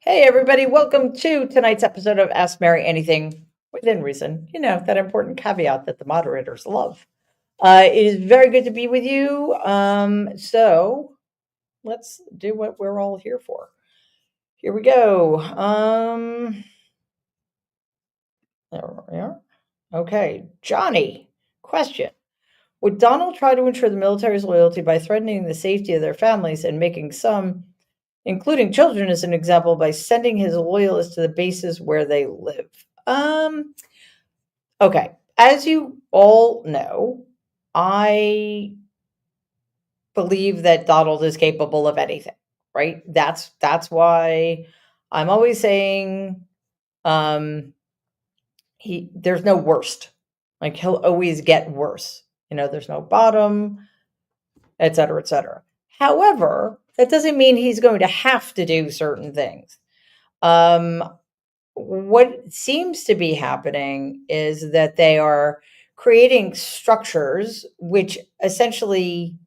Hey, everybody, welcome to tonight's episode of Ask Mary Anything Within Reason. You know, that important caveat that the moderators love. It is very good to be with you. So let's do what we're all here for. Here we go. There we are. Okay, Johnny, question. Would Donald try to ensure the military's loyalty by threatening the safety of their families and making some, including children, as an example, by sending his loyalists to the bases where they live? Um, okay. As you all know, I believe that Donald is capable of anything, right? That's why I'm always saying um there's no worst. Like he'll always get worse. There's no bottom, et cetera, et cetera. However, that doesn't mean he's going to have to do certain things. Um, what seems to be happening is that they are creating structures which essentially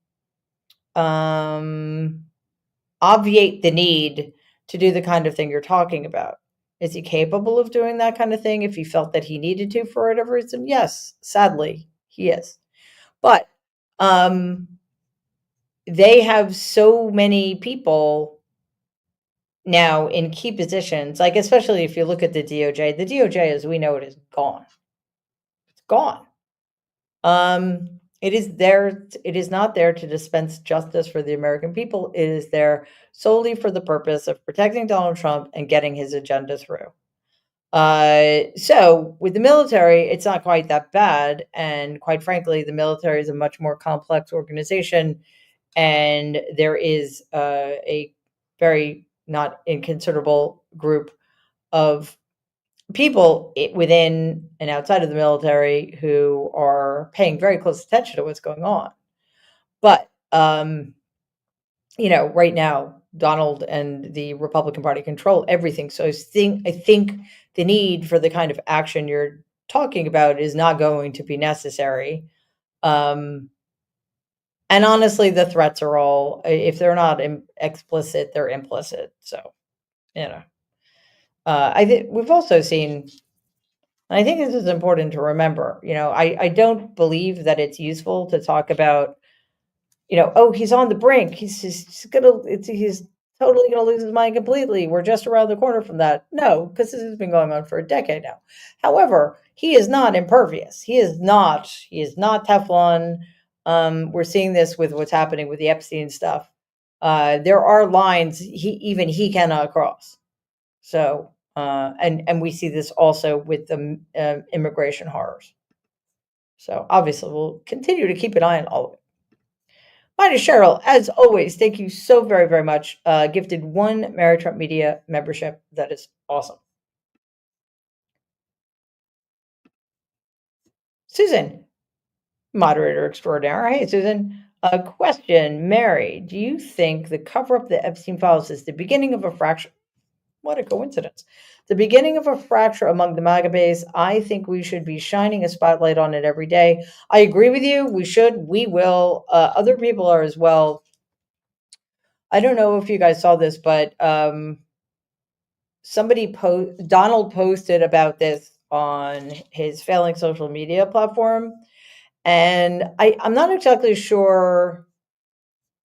um, obviate the need to do the kind of thing you're talking about. Is he capable of doing that kind of thing if he felt that he needed to for whatever reason? Yes, sadly, he is. But um, they have so many people now in key positions, like especially if you look at the DOJ, as we know it, is gone. It's gone. It is there. It is not there to dispense justice for the American people. It is there solely for the purpose of protecting Donald Trump and getting his agenda through. So with the military, it's not quite that bad, and quite frankly, the military is a much more complex organization, and there is a very not inconsiderable group of people within and outside of the military who are paying very close attention to what's going on. But right now, Donald and the Republican Party control everything. So I think the need for the kind of action you're talking about is not going to be necessary. Um, and honestly, the threats are all, if they're not explicit, they're implicit. So, you know, I think we've also seen. And I think this is important to remember. I don't believe that it's useful to talk about, oh, he's on the brink. He's totally gonna lose his mind completely. We're just around the corner from that. No, because this has been going on for a decade now. However, he is not impervious. He is not. He is not Teflon. We're seeing this with what's happening with the Epstein stuff. There are lines he cannot cross. So, and we see this also with the immigration horrors. So obviously, we'll continue to keep an eye on all of it. Mine is Cheryl. As always, thank you so very, very much. Gifted one Mary Trump Media membership. That is awesome. Susan, moderator extraordinaire. Hey, Susan. A question, Mary. Do you think the cover up the Epstein files is the beginning of a fracture? What a coincidence. The beginning of a fracture among the MAGA base. I think we should be shining a spotlight on it every day. I agree with you. We should. We will. Other people are as well. I don't know if you guys saw this, but Donald posted about this on his failing social media platform, and I'm not exactly sure.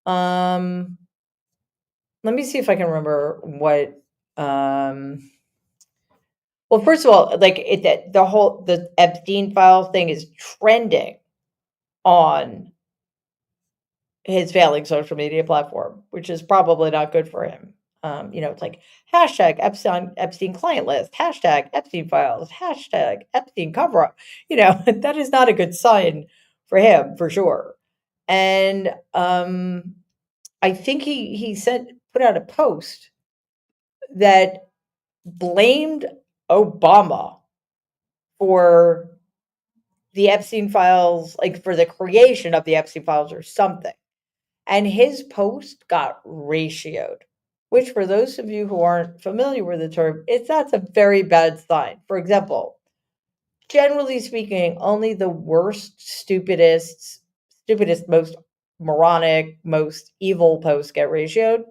Let me see if I can remember what. Well, first of all, like the Epstein file thing is trending on his failing social media platform, which is probably not good for him. It's like hashtag Epstein client list, hashtag Epstein files, hashtag Epstein cover up. That is not a good sign for him for sure. And I think he put out a post that blamed Obama for the Epstein files, like for the creation of the Epstein files or something. And his post got ratioed, which for those of you who aren't familiar with the term, that's a very bad sign. For example, generally speaking, only the stupidest, most moronic, most evil posts get ratioed.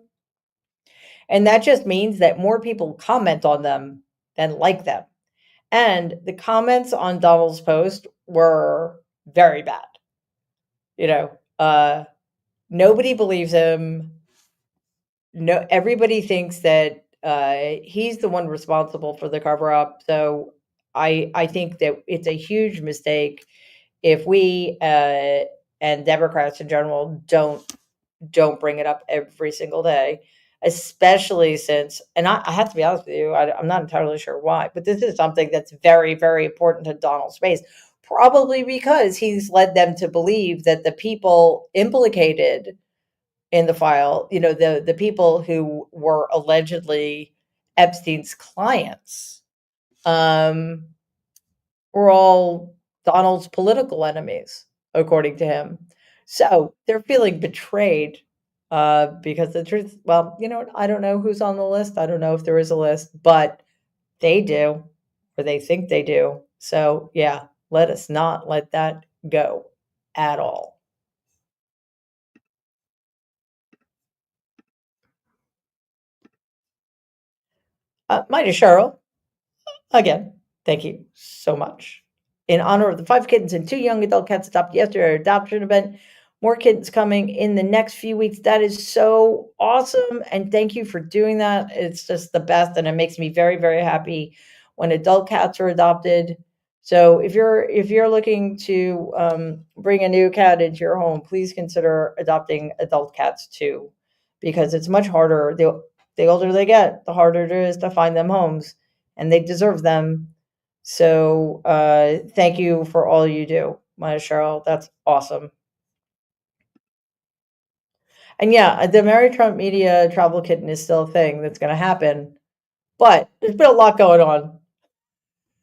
And that just means that more people comment on them than like them. And the comments on Donald's post were very bad. You know, nobody believes him. No, everybody thinks that he's the one responsible for the cover up. So I think that it's a huge mistake if we and Democrats in general don't bring it up every single day, especially since, and I have to be honest with you, I'm not entirely sure why, but this is something that's very, very important to Donald's base, probably because he's led them to believe that the people implicated in the file, the people who were allegedly Epstein's clients, um, were all Donald's political enemies, according to him. So they're feeling betrayed because the truth, well, I don't know who's on the list. I don't know if there is a list, but they do, or they think they do. So yeah, let us not let that go at all. My name is Cheryl. Again, thank you so much. In honor of the 5 kittens and 2 young adult cats adopted yesterday at our adoption event, more kittens coming in the next few weeks. That is so awesome, and thank you for doing that. It's just the best, and it makes me very, very happy when adult cats are adopted. So if you're looking to bring a new cat into your home, please consider adopting adult cats too, because it's much harder. The older they get, the harder it is to find them homes, and they deserve them. So thank you for all you do, Maya Cheryl. That's awesome. And yeah, the Mary Trump Media travel kitten is still a thing that's going to happen, but there's been a lot going on.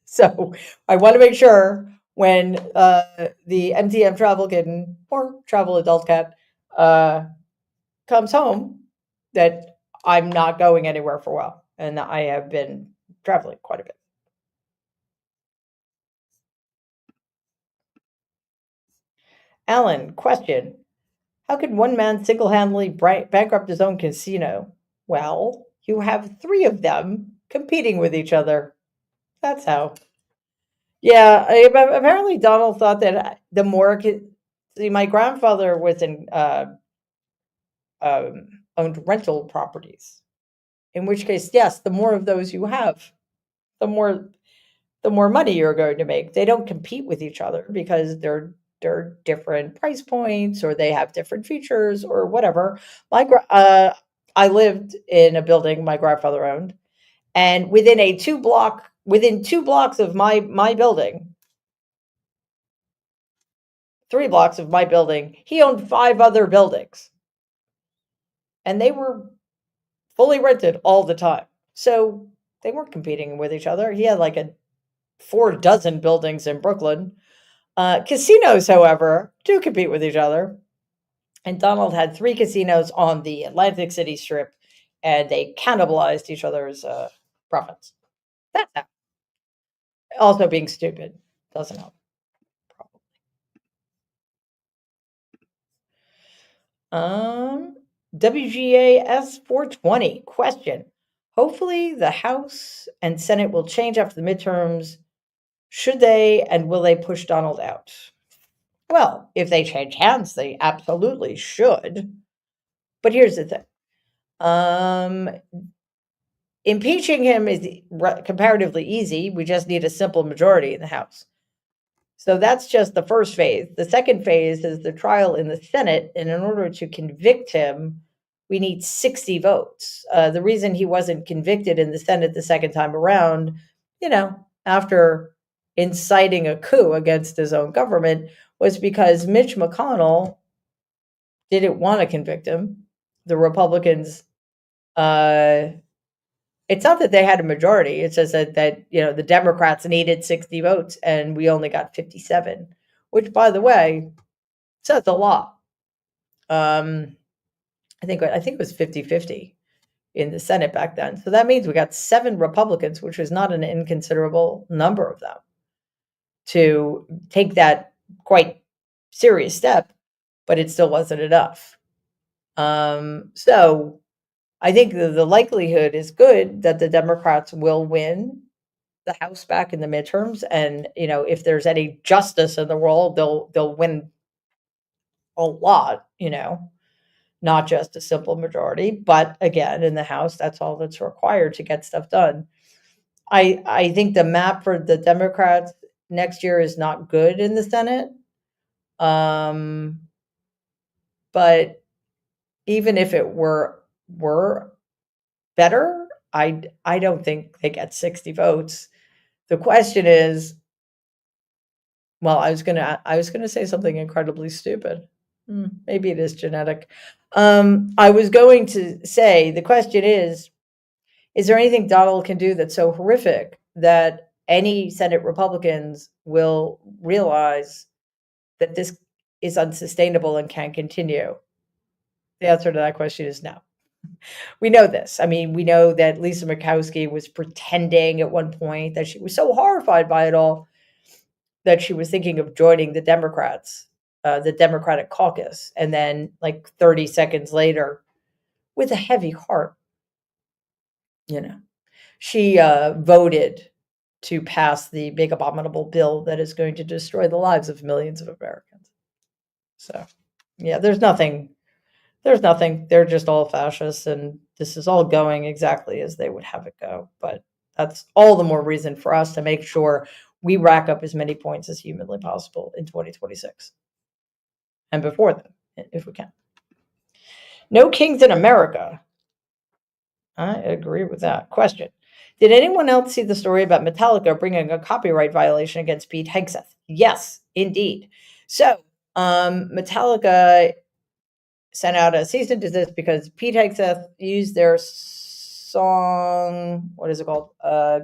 So I want to make sure when the MTM travel kitten or travel adult cat uh, comes home that I'm not going anywhere for a while. And I have been traveling quite a bit. Alan, question. How could one man single handedly bankrupt his own casino? Well, you have 3 of them competing with each other. That's how. Yeah, apparently Donald thought that the more. See, my grandfather was in owned rental properties. In which case, yes, the more of those you have, the more the more money you're going to make. They don't compete with each other because they're different price points or they have different features or whatever. I lived in a building my grandfather owned, and within 2 blocks of my building, 3 blocks of my building, he owned 5 other buildings, and they were fully rented all the time. So they weren't competing with each other. He had like a 4 dozen buildings in Brooklyn. Casinos, however, do compete with each other. And Donald had 3 casinos on the Atlantic City Strip, and they cannibalized each other's profits. That's how. Also, being stupid doesn't help. Um, WGAS 420 question. Hopefully, the House and Senate will change after the midterms. Should they, and will they push Donald out? Well, if they change hands, they absolutely should. But here's the thing. Um, Impeaching him is comparatively easy. We just need a simple majority in the House. So that's just the first phase. The second phase is the trial in the Senate. And in order to convict him, we need 60 votes. The reason he wasn't convicted in the Senate the second time around, after inciting a coup against his own government, was because Mitch McConnell didn't want to convict him. The Republicans, uh, it's not that they had a majority. It's just that the Democrats needed 60 votes and we only got 57, which, by the way, says a lot. Um, I think it was 50-50 in the Senate back then. So that means we got 7 Republicans, which was not an inconsiderable number of them, to take that quite serious step, but it still wasn't enough. So I think the likelihood is good that the Democrats will win the House back in the midterms, and if there's any justice in the world, they'll win a lot. Not just a simple majority, but again, in the House, that's all that's required to get stuff done. I think the map for the Democrats next year is not good in the Senate. Um, but even if it were better, I don't think they get 60 votes. The question is, well, I was gonna say something incredibly stupid. Maybe it is genetic. I was going to say the question is there anything Donald can do that's so horrific that any Senate Republicans will realize that this is unsustainable and can't continue? The answer to that question is no. We know this. I mean, we know that Lisa Murkowski was pretending at one point that she was so horrified by it all that she was thinking of joining the Democrats, the Democratic caucus. And then, like 30 seconds later, with a heavy heart, you know, she voted to pass the big abominable bill that is going to destroy the lives of millions of Americans. So, yeah, there's nothing. There's nothing. They're just all fascists, and this is all going exactly as they would have it go. But that's all the more reason for us to make sure we rack up as many points as humanly possible in 2026 and before then, if we can. No kings in America. I agree with that. Question. Did anyone else see the story about Metallica bringing a copyright violation against Pete Hegseth? Yes, indeed. So, Metallica sent out a cease and desist because Pete Hegseth used their song. What is it called?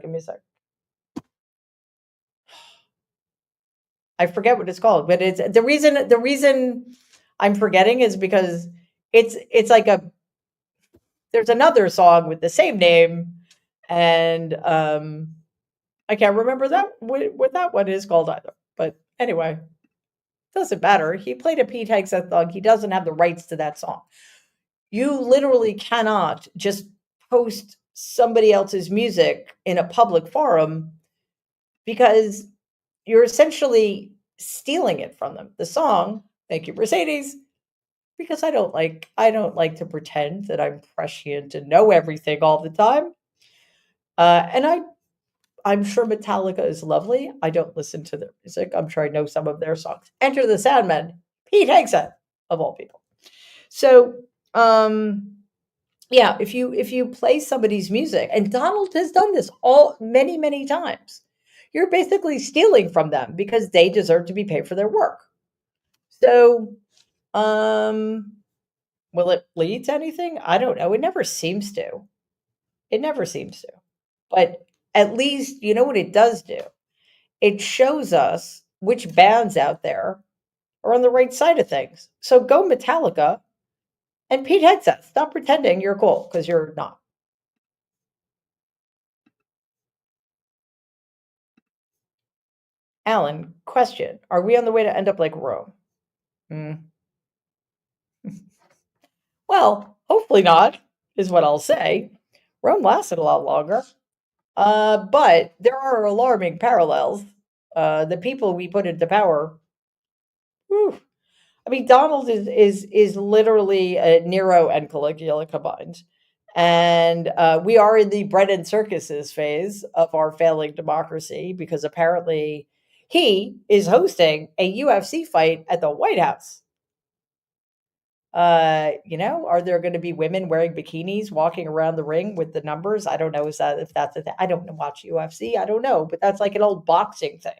Give me a sec. I forget what it's called, but it's the reason I'm forgetting is because it's like a there's another song with the same name, and I can't remember what that one is called either. But anyway, doesn't matter. He played a Pete Hegseth song. He doesn't have the rights to that song. You literally cannot just post somebody else's music in a public forum because you're essentially stealing it from them. The song, thank you, Mercedes, because I don't like to pretend that I'm prescient and know everything all the time. And I'm sure Metallica is lovely. I don't listen to their music. I'm sure I know some of their songs. Enter the Sandman, Pete Hegseth, of all people. So, yeah, if you play somebody's music, and Donald has done this all many times, you're basically stealing from them because they deserve to be paid for their work. So, um, will it lead to anything? I don't know. It never seems to. It never seems to. But at least you know what it does do. It shows us which bands out there are on the right side of things. So go Metallica and Pete Hegseth. Stop pretending you're cool because you're not. Alan, question. Are we on the way to end up like Rome? Mm. Well, hopefully not, is what I'll say. Rome lasted a lot longer. But there are alarming parallels. The people we put into power, whew. I mean, Donald is literally Nero and Caligula combined. And we are in the bread and circuses phase of our failing democracy because apparently he is hosting a UFC fight at the White House. Are there going to be women wearing bikinis walking around the ring with the numbers? I don't know. If that's a thing? I don't watch UFC. I don't know, but that's like an old boxing thing.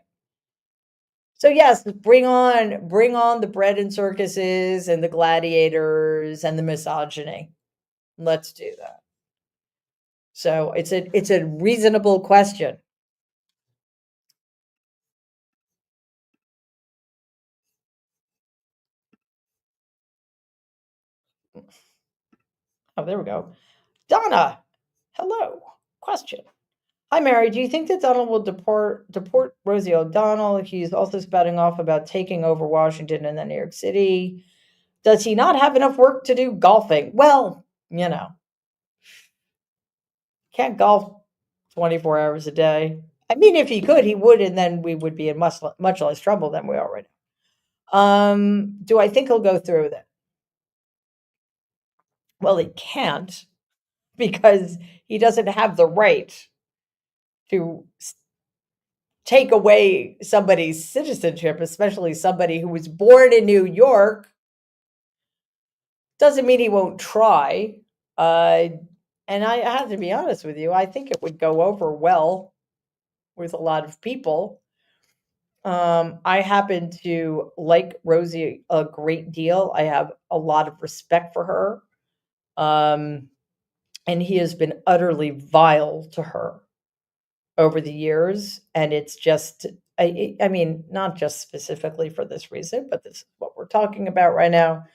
So yes, bring on the bread and circuses and the gladiators and the misogyny. Let's do that. So it's a reasonable question. Oh, there we go. Donna, hello. Question. Hi, Mary. Do you think that Donald will deport Rosie O'Donnell? He's also spouting off about taking over Washington and then New York City. Does he not have enough work to do golfing? Well, you know, Can't golf 24 hours a day. I mean, if he could, he would, and then we would be in much less trouble than we already are. Do I think he'll go through with it? Well, he can't because he doesn't have the right to take away somebody's citizenship, especially somebody who was born in New York. Doesn't mean he won't try. Uh, and I have to be honest with you, I think it would go over well with a lot of people. I happen to like Rosie a great deal. I have a lot of respect for her. Um, and he has been utterly vile to her over the years. And it's just, I mean, not just specifically for this reason, but this is what we're talking about right now.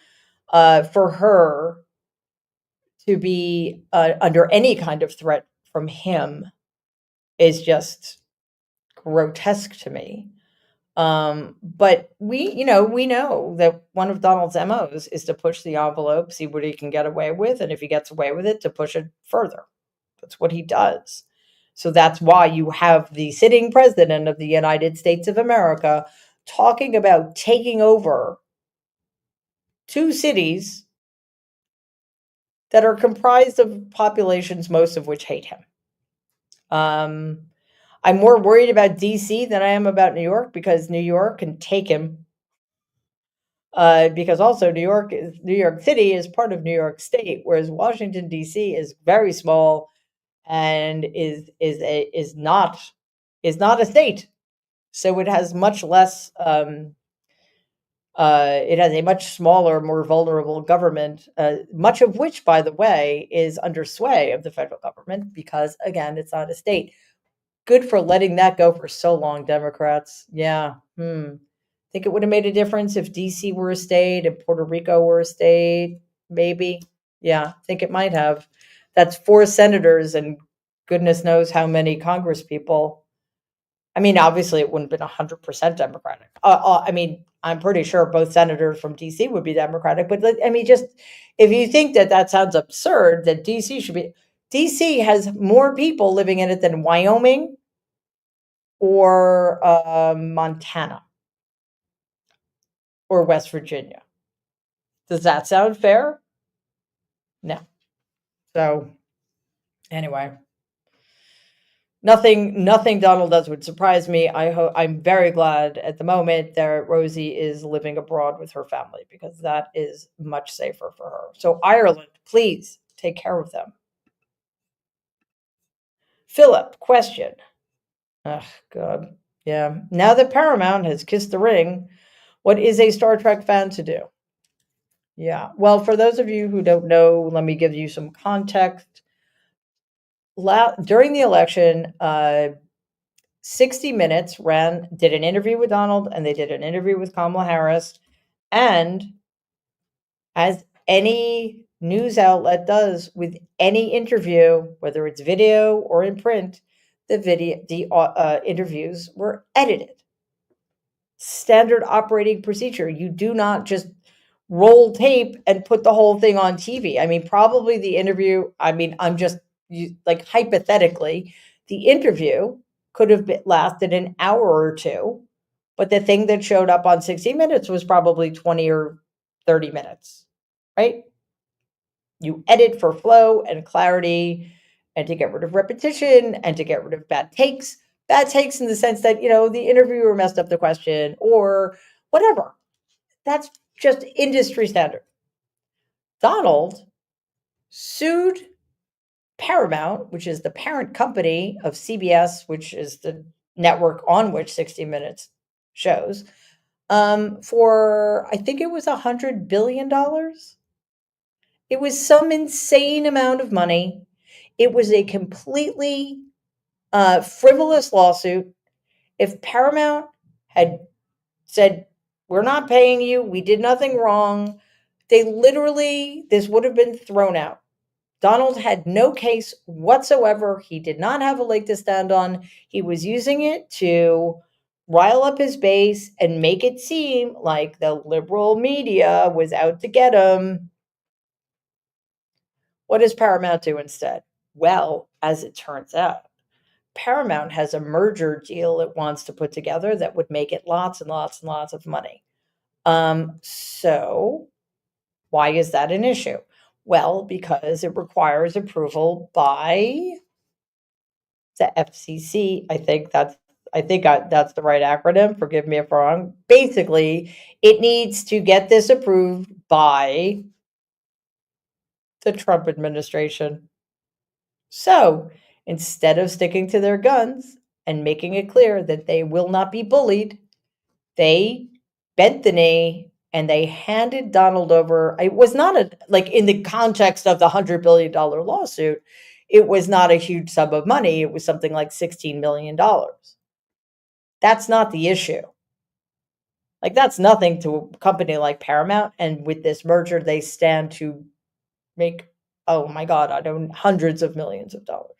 For her to be under any kind of threat from him is just grotesque to me. But we know that one of Donald's MOs is to push the envelope, see what he can get away with, and if he gets away with it, to push it further. That's what he does. So that's why you have the sitting president of the United States of America talking about taking over two cities that are comprised of populations, most of which hate him. Um, I'm more worried about DC than I am about New York because New York can take him. Because also New York City is part of New York State, whereas Washington D.C. is very small and is not a state. So it has much less. It has a much smaller, more vulnerable government, much of which, by the way, is under sway of the federal government because, again, it's not a state. Good for letting that go for so long, Democrats. Yeah. Think it would have made a difference if DC were a state and Puerto Rico were a state? Maybe. Yeah, I think it might have. That's 4 senators and goodness knows how many Congress people. I mean, obviously, it wouldn't have been 100% Democratic. I mean, I'm pretty sure both senators from DC would be Democratic. But I mean, just if you think that that sounds absurd, that DC should be. DC has more people living in it than Wyoming or Montana or West Virginia. Does that sound fair? No. So anyway, nothing Donald does would surprise me. I'm very glad at the moment that Rosie is living abroad with her family because that is much safer for her. So Ireland, please take care of them. Philip, question. Oh God. Yeah. Now that Paramount has kissed the ring, what is a Star Trek fan to do? Yeah. Well, for those of you who don't know, let me give you some context. During the election, 60 Minutes did an interview with Donald and they did an interview with Kamala Harris. And as any news outlet does with any interview, whether it's video or in print, the interviews were edited. Standard operating procedure. You do not just roll tape and put the whole thing on TV. I mean, probably the interview, I mean, like hypothetically, the interview could have lasted an hour or two, but the thing that showed up on 60 Minutes was probably 20 or 30 minutes, right? You edit for flow and clarity and to get rid of repetition and to get rid of bad takes. Bad takes in the sense that, the interviewer messed up the question or whatever. That's just industry standard. Donald sued Paramount, which is the parent company of CBS, which is the network on which 60 Minutes shows, for I think it was $100 billion. It was some insane amount of money. It was a completely frivolous lawsuit. If Paramount had said, we're not paying you, we did nothing wrong, this would have been thrown out. Donald had no case whatsoever. He did not have a leg to stand on. He was using it to rile up his base and make it seem like the liberal media was out to get him. What does Paramount do instead? Well, as it turns out, Paramount has a merger deal it wants to put together that would make it lots and lots and lots of money. So why is that an issue? Well, because it requires approval by the FCC. That's the right acronym. Forgive me if I'm wrong. Basically, it needs to get this approved by the Trump administration. So instead of sticking to their guns and making it clear that they will not be bullied, they bent the knee and they handed Donald over. It was not a, like, in the context of the $100 billion lawsuit, it was not a huge sum of money. It was something like $16 million. That's not the issue. Like, that's nothing to a company like Paramount. And with this merger, they stand to make, oh my God, I don't, hundreds of millions of dollars.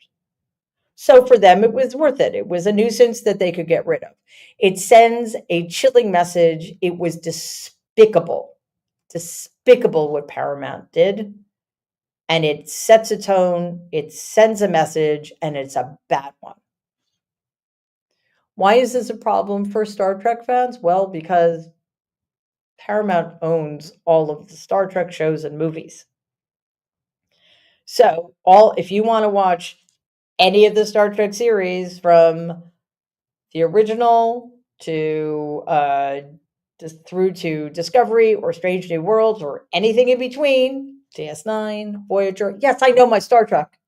So for them, it was worth it. It was a nuisance that they could get rid of. It sends a chilling message. It was despicable what Paramount did. And it sets a tone, it sends a message, and it's a bad one. Why is this a problem for Star Trek fans? Well, because Paramount owns all of the Star Trek shows and movies. So, if you want to watch any of the Star Trek series from the original to just through to Discovery or Strange New Worlds or anything in between, DS9, Voyager. Yes, I know my Star Trek.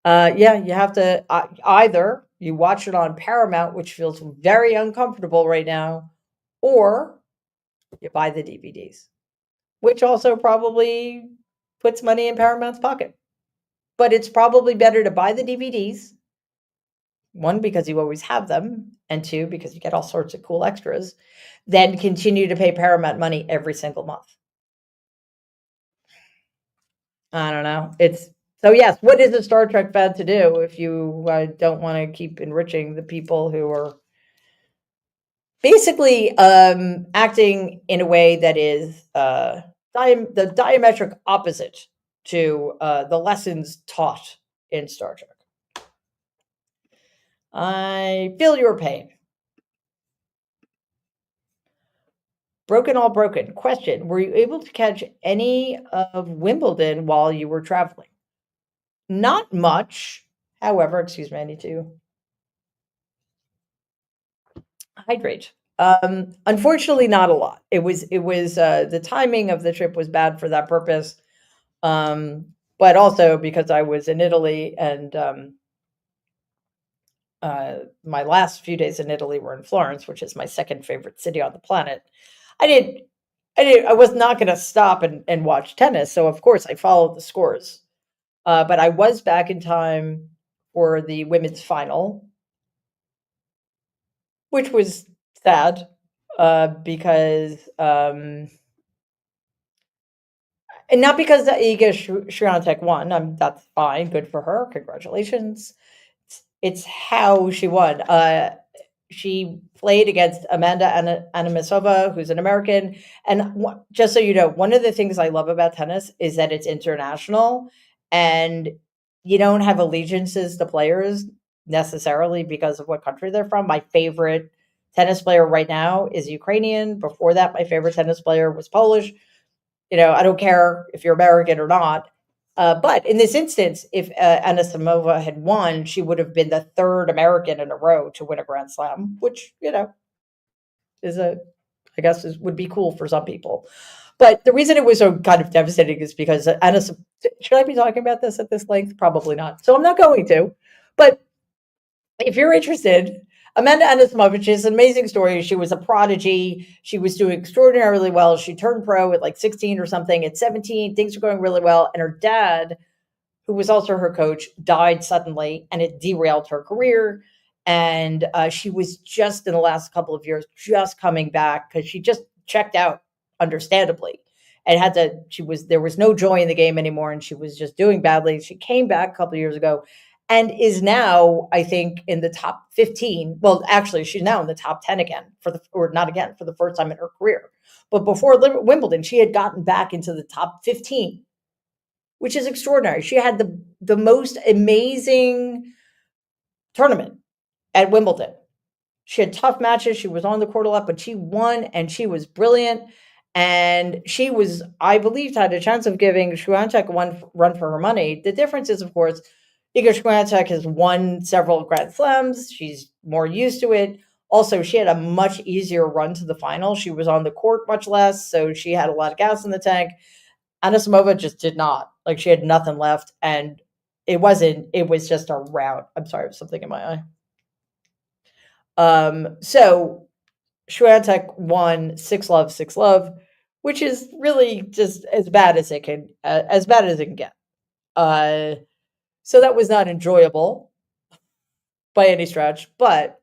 Yeah, you have to either you watch it on Paramount, which feels very uncomfortable right now, or you buy the DVDs, which also probably puts money in Paramount's pocket. But it's probably better to buy the DVDs. One, because you always have them, and two, because you get all sorts of cool extras, than continue to pay Paramount money every single month. I don't know. So yes. What is a Star Trek fan to do if you don't want to keep enriching the people who are basically acting in a way that is the diametric opposite to the lessons taught in Star Trek? I feel your pain. Broken all broken. Question: were you able to catch any of Wimbledon while you were traveling? Not much. However, excuse me, I need to hydrate. Unfortunately, not a lot. It was the timing of the trip was bad for that purpose, but also because I was in Italy and my last few days in Italy were in Florence, which is my second favorite city on the planet. I did, I was not going to stop and watch tennis, so of course I followed the scores. But I was back in time for the women's final, which was sad because, and not because Iga Swiatek won. That's fine, good for her, congratulations. It's how she won. She played against Amanda Anisimova, who's an American. And just so you know, one of the things I love about tennis is that it's international, and you don't have allegiances to players necessarily because of what country they're from. My favorite tennis player right now is Ukrainian. Before that, my favorite tennis player was Polish. I don't care if you're American or not. But in this instance, if Anisimova had won, she would have been the third American in a row to win a Grand Slam, which is I guess would be cool for some people. But the reason it was so kind of devastating is because should I be talking about this at this length? Probably not. So I'm not going to. But if you're interested, Amanda Anisimova is an amazing story. She was a prodigy. She was doing extraordinarily well. She turned pro at like 16 or something. At 17, things were going really well. And her dad, who was also her coach, died suddenly, and it derailed her career. And she was just in the last couple of years just coming back because she just checked out, understandably, and there was no joy in the game anymore, and she was just doing badly. She came back a couple of years ago and is now, I think, in the top 15. Well, actually, she's now in the top 10 again or not again, for the first time in her career. But before Wimbledon, she had gotten back into the top 15. which is extraordinary. She had the most amazing tournament at Wimbledon. She had tough matches. She was on the court a lot, but she won and she was brilliant. And she was, I believe, had a chance of giving Swiatek one run for her money. The difference is, of course, Iga Swiatek has won several Grand Slams. She's more used to it. Also, she had a much easier run to the final. She was on the court much less, so she had a lot of gas in the tank. Anisimova just did not. Like, she had nothing left, and it was just a rout. I'm sorry, something in my eye. So Swiatek won 6-love, 6-love, which is really just as bad as it can get. Uh, so that was not enjoyable by any stretch. But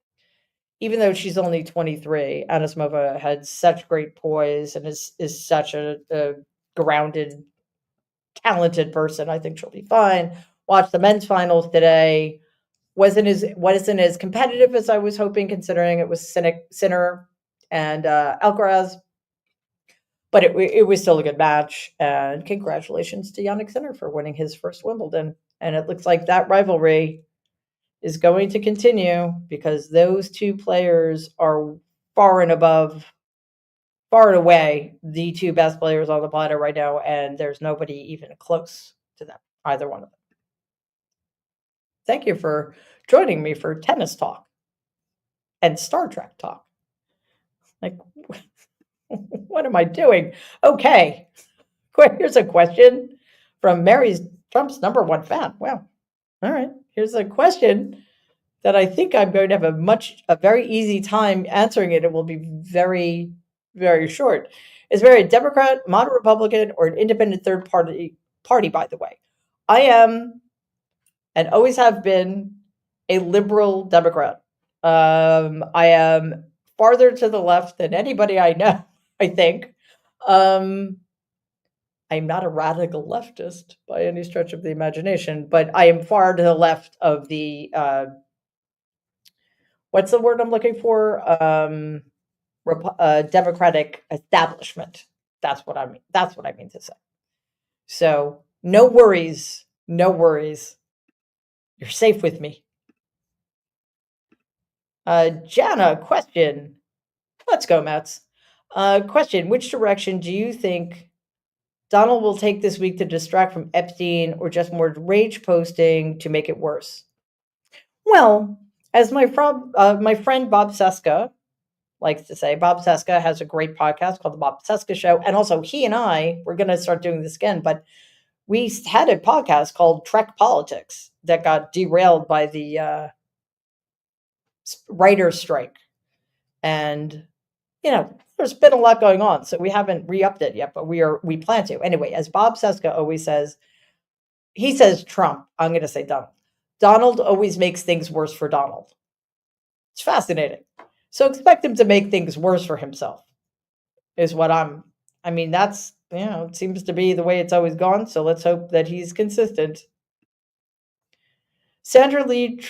even though she's only 23, Anisimova had such great poise and is such a grounded, talented person. I think she'll be fine. Watched the men's finals today. Wasn't as competitive as I was hoping, considering it was Sinner and Alcaraz. But it was still a good match. And congratulations to Yannick Sinner for winning his first Wimbledon. And it looks like that rivalry is going to continue because those two players are far and away the two best players on the planet right now. And there's nobody even close to them, either one of them. Thank you for joining me for tennis talk and Star Trek talk. Like, what am I doing? Okay. Here's a question from Mary's Trump's #1 fan. Wow. All right. Here's a question that I think I'm going to have a very easy time answering it. It will be very, very short. Is there a Democrat, moderate Republican, or an independent third party, by the way? I am, and always have been, a liberal Democrat. I am farther to the left than anybody I know, I think. I'm not a radical leftist by any stretch of the imagination, but I am far to the left of the what's the word I'm looking for? Democratic establishment. That's what I mean. That's what I mean to say. So no worries, no worries. You're safe with me. Jana, question. Let's go, Mets. Question: which direction do you think Donald will take this week to distract from Epstein, or just more rage posting to make it worse? Well, as my friend Bob Seska likes to say, Bob Seska has a great podcast called The Bob Seska Show. And also, he and I, we're going to start doing this again, but we had a podcast called Trek Politics that got derailed by the writer's strike. And, there's been a lot going on. So we haven't re-upped it yet, but we plan to. Anyway, as Bob Seska always says, he says Trump. I'm going to say Donald. Donald always makes things worse for Donald. It's fascinating. So expect him to make things worse for himself, is what that's, it seems to be the way it's always gone. So let's hope that he's consistent. Sandra Lee,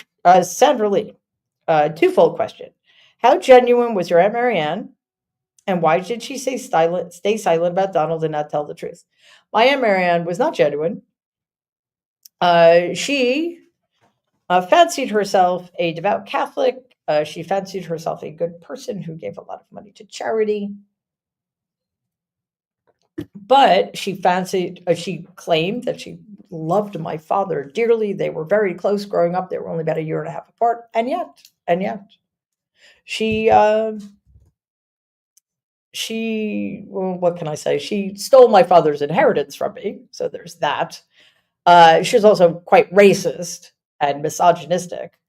twofold question. How genuine was your Aunt Marianne? And why did she stay silent about Donald and not tell the truth? My Aunt Marianne was not genuine. She fancied herself a devout Catholic. She fancied herself a good person who gave a lot of money to charity. But she claimed that she loved my father dearly. They were very close growing up. They were only about a year and a half apart. And yet, well, what can I say? She stole my father's inheritance from me. So there's that. She was also quite racist and misogynistic.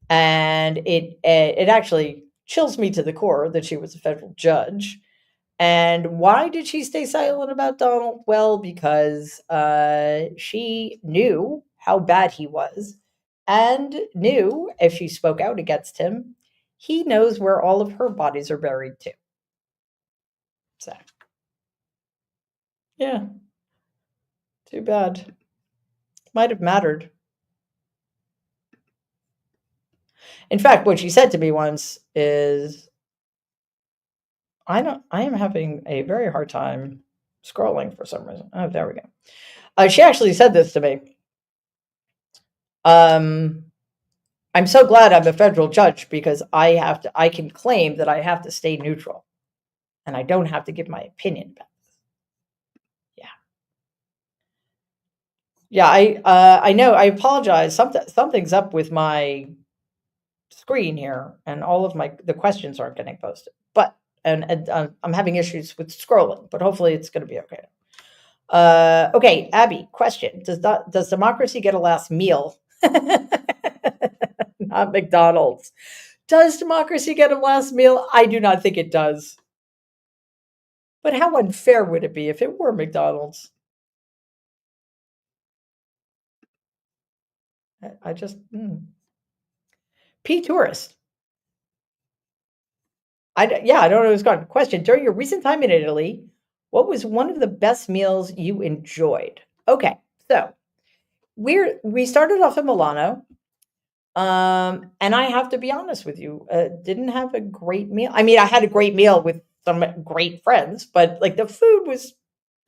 And it actually chills me to the core that she was a federal judge. And why did she stay silent about Donald? Well, because she knew how bad he was, and knew if she spoke out against him, he knows where all of her bodies are buried too. So, yeah, too bad. Might have mattered. In fact, what she said to me once is, I am having a very hard time scrolling for some reason. Oh, there we go. She actually said this to me. Um, I'm so glad I'm a federal judge because I can claim that I have to stay neutral and I don't have to give my opinion about it. Yeah. Yeah, I know. I apologize. Something's up with my screen here, and all of the questions aren't getting posted. But I'm having issues with scrolling, but hopefully it's going to be okay. Okay, Abby, question: Does democracy get a last meal? Not McDonald's. Does democracy get a last meal? I do not think it does. But how unfair would it be if it were McDonald's? I just P tourist. Yeah, I don't know who's gone. Question: During your recent time in Italy, what was one of the best meals you enjoyed? Okay, so we started off in Milano, and I have to be honest with you, didn't have a great meal. I mean, I had a great meal with some great friends, but like the food was,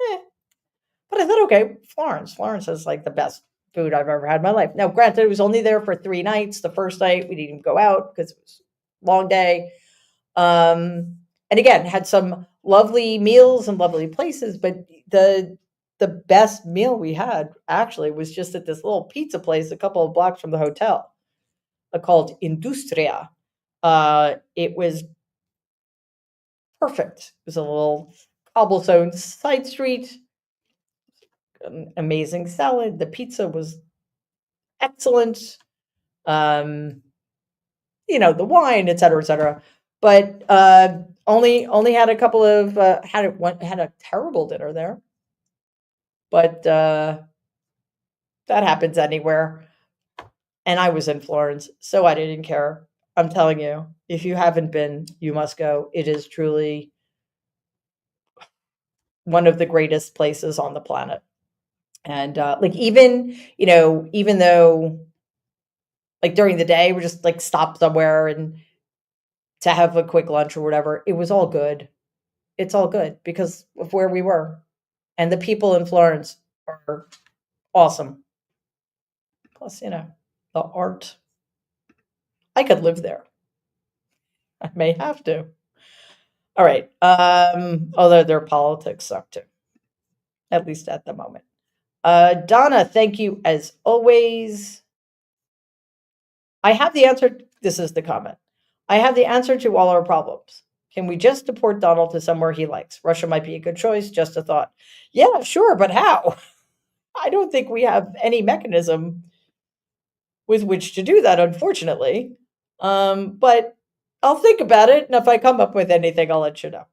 eh. But I thought, okay, Florence. Florence is like the best food I've ever had in my life. Now, granted, it was only there for 3 nights. The first night we didn't even go out because it was a long day. And again, had some lovely meals and lovely places, but the best meal we had actually was just at this little pizza place a couple of blocks from the hotel, called Industria. It was perfect. It was a little cobblestone side street, amazing salad. The pizza was excellent. Um, the wine, et cetera, et cetera. But only had a couple of had a terrible dinner there, but that happens anywhere. And I was in Florence, so I didn't care. I'm telling you, if you haven't been, you must go. It is truly one of the greatest places on the planet. And like even though like during the day we just like stopped somewhere and to have a quick lunch or whatever, it was all good. It's all good because of where we were. And the people in Florence are awesome. Plus, the art. I could live there. I may have to. All right. Although their politics suck too, at least at the moment. Donna, thank you as always. I have the answer. This is the comment. I have the answer to all our problems. Can we just deport Donald to somewhere he likes? Russia might be a good choice. Just a thought. Yeah, sure, but how? I don't think we have any mechanism with which to do that, unfortunately. But I'll think about it, and if I come up with anything, I'll let you know.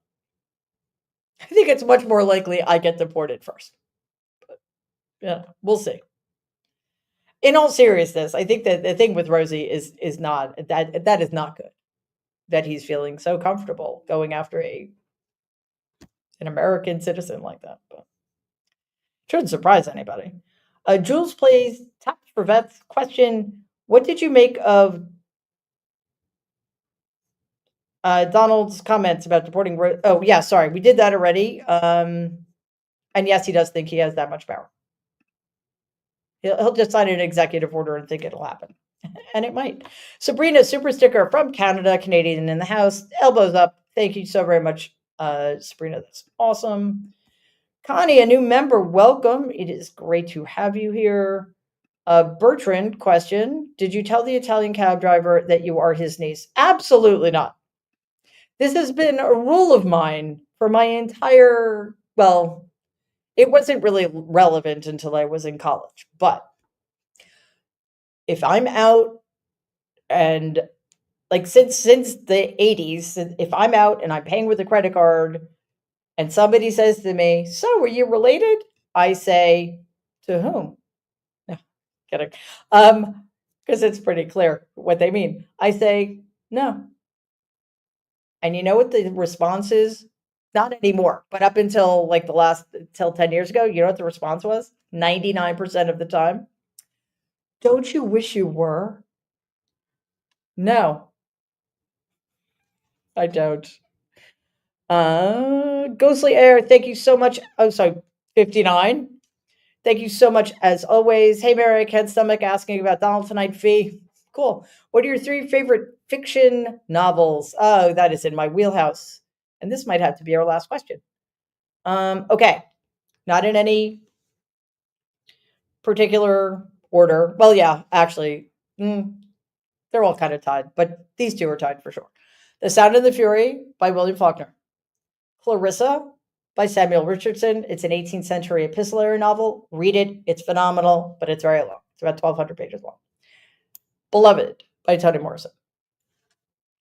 I think it's much more likely I get deported first. But yeah, we'll see. In all seriousness, I think that the thing with Rosie is not that is not good. That he's feeling so comfortable going after an American citizen like that. But shouldn't surprise anybody. Jules plays Taps for Vets. Question: What did you make of Donald's comments about deporting? Oh yeah, sorry, we did that already. And yes, he does think he has that much power. He'll just sign an executive order and think it'll happen. And it might. Sabrina, super sticker from Canada, Canadian in the house, elbows up. Thank you so very much, Sabrina. That's awesome. Connie, a new member, welcome. It is great to have you here. Bertrand, question: Did you tell the Italian cab driver that you are his niece? Absolutely not. This has been a rule of mine for my entire, well, it wasn't really relevant until I was in college. But if I'm out and like since the 80s, if I'm out and I'm paying with a credit card and somebody says to me, "So, are you related?" I say, "To whom?" No, kidding. Because it's pretty clear what they mean. I say, "No." And you know what the response is? Not anymore, but up until like till 10 years ago, you know what the response was? 99% of the time. Don't you wish you were? No, I don't. Ghostly Air, thank you so much. Oh, sorry, 59. Thank you so much as always. Hey, Mary, I can't stomach asking about Donald tonight. Fee. Cool. What are your 3 favorite fiction novels? Oh, that is in my wheelhouse. And this might have to be our last question. Okay. Not in any particular order. Well, yeah, actually, they're all kind of tied, but these 2 are tied for sure. The Sound and the Fury by William Faulkner. Clarissa by Samuel Richardson. It's an 18th century epistolary novel. Read it. It's phenomenal, but it's very long. It's about 1,200 pages long. Beloved by Toni Morrison.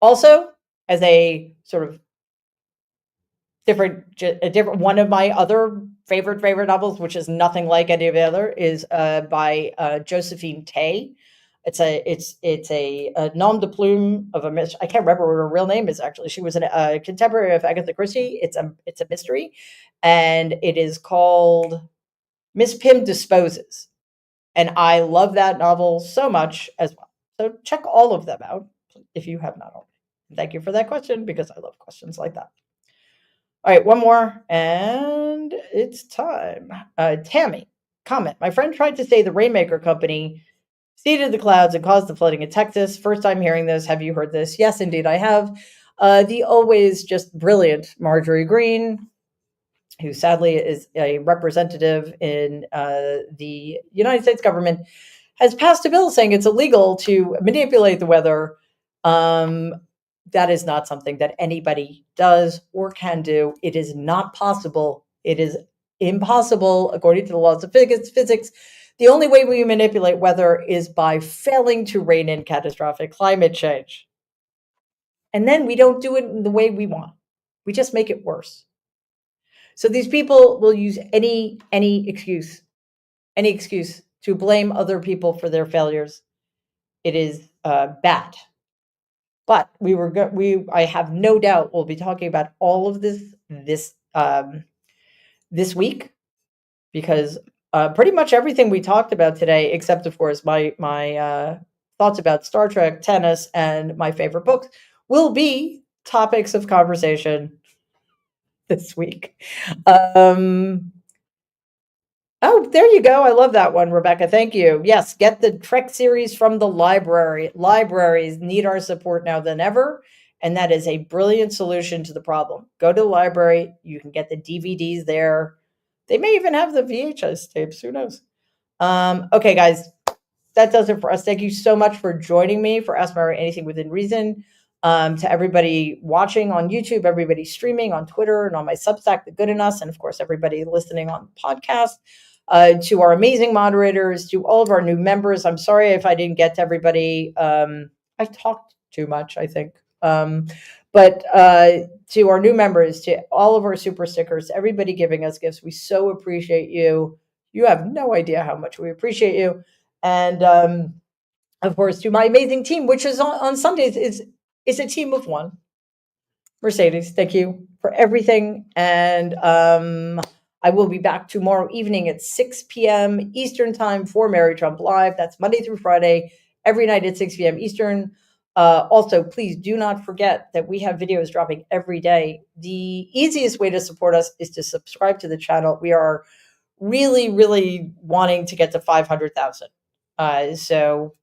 Also, as a sort of a different one of my other favorite novels, which is nothing like any of the other, is by Josephine Tey. It's a nom de plume of a I can't remember what her real name is actually. She was a contemporary of Agatha Christie. It's a mystery, and it is called Miss Pym Disposes, and I love that novel so much as well. So check all of them out if you have not already. Thank you for that question because I love questions like that. All right, one more, and it's time. Tammy, comment. My friend tried to say the Rainmaker Company seeded the clouds and caused the flooding in Texas. First time hearing this. Have you heard this? Yes, indeed, I have. The always just brilliant Marjorie Greene, who sadly is a representative in the United States government, has passed a bill saying it's illegal to manipulate the weather. That is not something that anybody does or can do. It is not possible. It is impossible according to the laws of physics. The only way we manipulate weather is by failing to rein in catastrophic climate change. And then we don't do it in the way we want. We just make it worse. So these people will use any excuse to blame other people for their failures. It is bad. But I have no doubt we'll be talking about all of this week, because pretty much everything we talked about today, except of course my thoughts about Star Trek, tennis, and my favorite books, will be topics of conversation this week. Oh, there you go. I love that one, Rebecca. Thank you. Yes, get the Trek series from the library. Libraries need our support now than ever, and that is a brilliant solution to the problem. Go to the library. You can get the DVDs there. They may even have the VHS tapes. Who knows? Okay, guys, that does it for us. Thank you so much for joining me for Ask Mary Anything Within Reason. To everybody watching on YouTube, everybody streaming on Twitter and on my Substack, The Good in Us, and of course, everybody listening on the podcast. To our amazing moderators, to all of our new members. I'm sorry if I didn't get to everybody. I talked too much, I think. But to our new members, to all of our super stickers, everybody giving us gifts, we so appreciate you. You have no idea how much we appreciate you. And of course, to my amazing team, which is on Sundays, is a team of one. Mercedes, thank you for everything. And I will be back tomorrow evening at 6 p.m. Eastern Time for Mary Trump Live. That's Monday through Friday, every night at 6 p.m. Eastern. Also, please do not forget that we have videos dropping every day. The easiest way to support us is to subscribe to the channel. We are really, really wanting to get to 500,000. So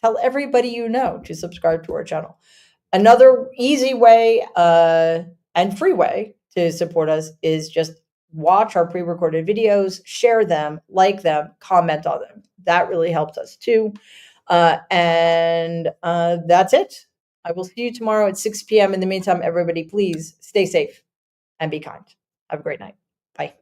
tell everybody you know to subscribe to our channel. Another easy way and free way to support us is just watch our pre-recorded videos, share them, like them, comment on them. That really helps us too. And that's it. I will see you tomorrow at 6 p.m. In the meantime, everybody, please stay safe and be kind. Have a great night. Bye.